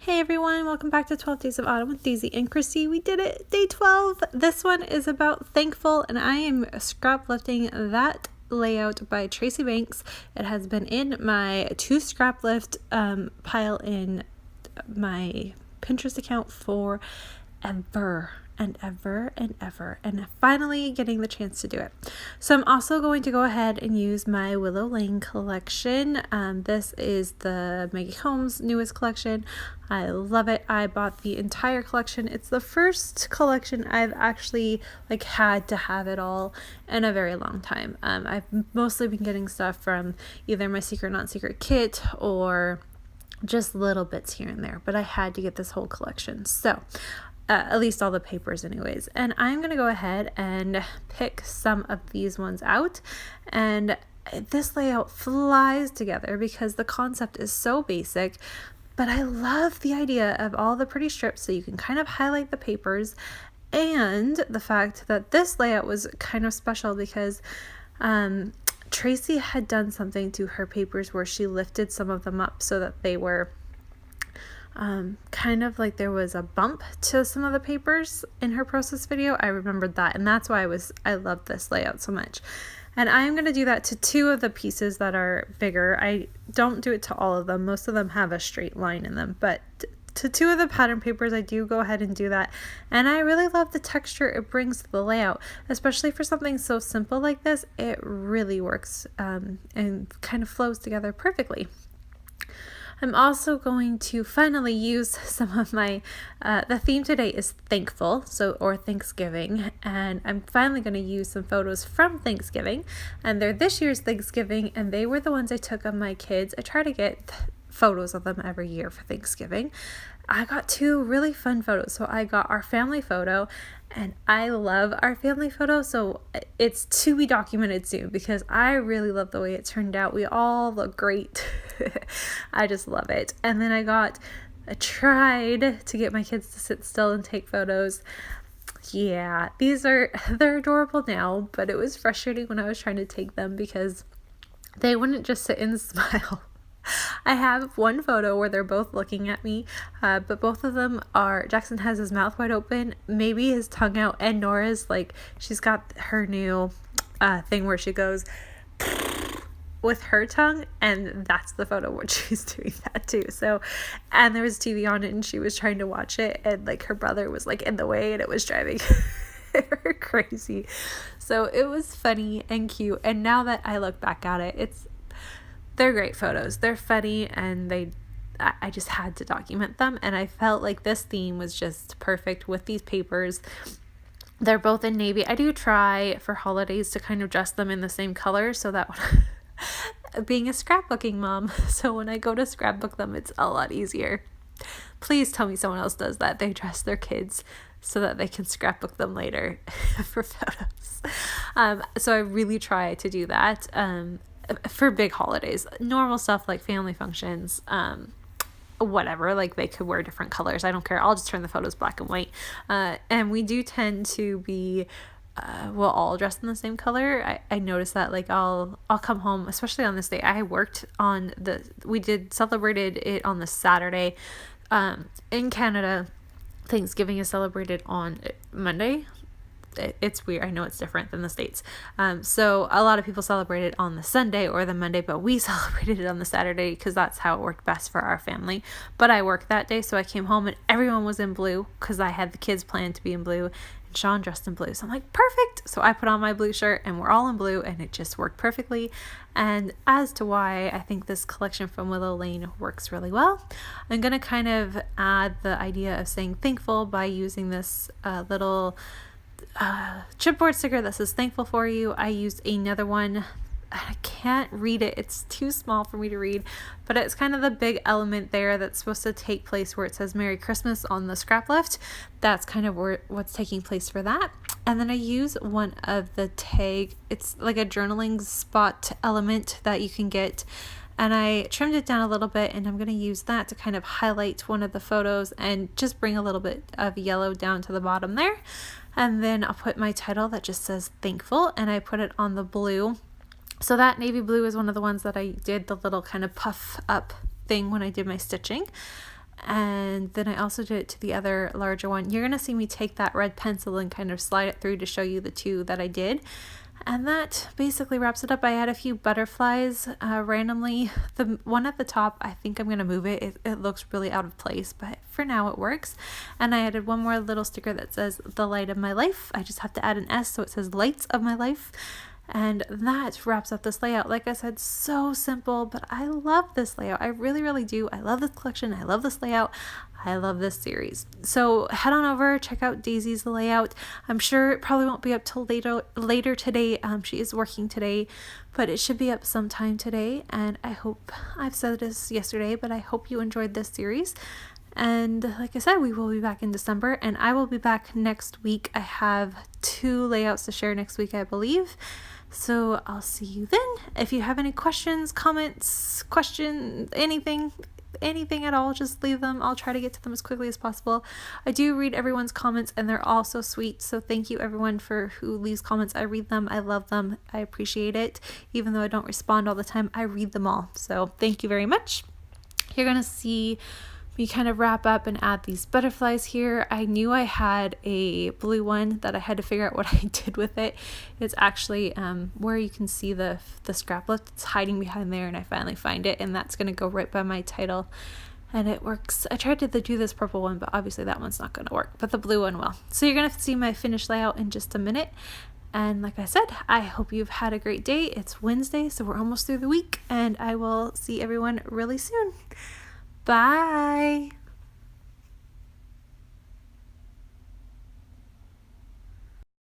Hey everyone, welcome back to 12 Days of Autumn with Daisy and Christy. We did it, day 12. This one is about Thankful, and I am scrap lifting that layout by Tracy Banks. It has been in my to scrap lift pile in my Pinterest account for ever and ever and ever, and finally getting the chance to do it. So I'm also going to go ahead and use my Willow Lane collection. This is the Maggie Holmes newest collection. I love it. I bought the entire collection. It's the first collection I've actually had to have it all in a very long time. I've mostly been getting stuff from either my Secret Not Secret kit or just little bits here and there, but I had to get this whole collection. So at least all the papers anyways. And I'm going to go ahead and pick some of these ones out. And this layout flies together because the concept is so basic, but I love the idea of all the pretty strips so you can kind of highlight the papers, and the fact that this layout was kind of special because Tracy had done something to her papers where she lifted some of them up so that they were kind of like there was a bump to some of the papers in her process video. I remembered that, and that's why I love this layout so much. And I'm going to do that to two of the pieces that are bigger. I don't do it to all of them. Most of them have a straight line in them, but to two of the pattern papers, I do go ahead and do that. And I really love the texture it brings to the layout, especially for something so simple like this. It really works and kind of flows together perfectly. I'm also going to finally use some of my, the theme today is thankful, or Thanksgiving, and I'm finally going to use some photos from Thanksgiving, and they're this year's Thanksgiving, and they were the ones I took of my kids. I try to get photos of them every year for Thanksgiving. I got two really fun photos. So I got our family photo, and I love our family photo, so it's to be documented soon because I really love the way it turned out. We all look great. I just love it. And then I tried to get my kids to sit still and take photos. Yeah, they're adorable now, but it was frustrating when I was trying to take them because they wouldn't just sit and smile. I have one photo where they're both looking at me, but both of them Jackson has his mouth wide open, maybe his tongue out, and Nora's she's got her new thing where she goes with her tongue, and that's the photo where she's doing that too. So, and there was TV on it and she was trying to watch it, and her brother was in the way, and it was driving her crazy. So it was funny and cute, and now that I look back at it, they're great photos. They're funny, and I just had to document them, and I felt like this theme was just perfect with these papers. They're both in navy. I do try for holidays to kind of dress them in the same color so that being a scrapbooking mom, so when I go to scrapbook them, it's a lot easier. Please tell me someone else does that. They dress their kids so that they can scrapbook them later for photos. So I really try to do that. For big holidays, normal stuff like family functions, whatever, they could wear different colors. I don't care. I'll just turn the photos black and white. And we do tend to be, we'll all dress in the same color. I noticed that I'll come home, especially on this day. I worked on celebrated it on the Saturday. In Canada, Thanksgiving is celebrated on Monday. It's weird. I know it's different than the States. So a lot of people celebrate it on the Sunday or the Monday, but we celebrated it on the Saturday because that's how it worked best for our family. But I worked that day, so I came home and everyone was in blue because I had the kids planned to be in blue, and Sean dressed in blue. So I'm perfect. So I put on my blue shirt and we're all in blue, and it just worked perfectly. And as to why I think this collection from Willow Lane works really well, I'm going to kind of add the idea of saying thankful by using this little chipboard sticker that says thankful for you. I used another one. I can't read it. It's too small for me to read, but it's kind of the big element there that's supposed to take place where it says Merry Christmas on the scrap lift. That's kind of what's taking place for that. And then I use one of the tag. It's like a journaling spot element that you can get, and I trimmed it down a little bit, and I'm going to use that to kind of highlight one of the photos and just bring a little bit of yellow down to the bottom there. And then I'll put my title that just says thankful, and I put it on the blue. So that navy blue is one of the ones that I did the little kind of puff up thing when I did my stitching. And then I also did it to the other larger one. You're going to see me take that red pencil and kind of slide it through to show you the two that I did. And that basically wraps it up. I had a few butterflies randomly. The one at the top, I think I'm going to move it. It looks really out of place, but for now it works. And I added one more little sticker that says the light of my life. I just have to add an S, so it says lights of my life. And that wraps up this layout. Like I said, so simple, but I love this layout. I really, really do. I love this collection. I love this layout. I love this series. So head on over, check out Daisy's layout. I'm sure it probably won't be up till later today. She is working today, but it should be up sometime today. And I hope, I've said this yesterday, but I hope you enjoyed this series. And like I said, we will be back in December, and I will be back next week. I have 2 layouts to share next week, I believe. So I'll see you then. If you have any questions, comments, anything at all, just leave them. I'll try to get to them as quickly as possible. I do read everyone's comments, and they're all so sweet. So thank you everyone who leaves comments. I read them. I love them. I appreciate it. Even though I don't respond all the time, I read them all. So thank you very much. You're going to see me kind of wrap up and add these butterflies here. I knew I had a blue one that I had to figure out what I did with it. It's actually where you can see the scraplet. It's hiding behind there, and I finally find it, and that's going to go right by my title, and it works. I tried to do this purple one, but obviously that one's not going to work, but the blue one will. So you're going to see my finished layout in just a minute. And like I said, I hope you've had a great day. It's Wednesday, so we're almost through the week, and I will see everyone really soon. Bye.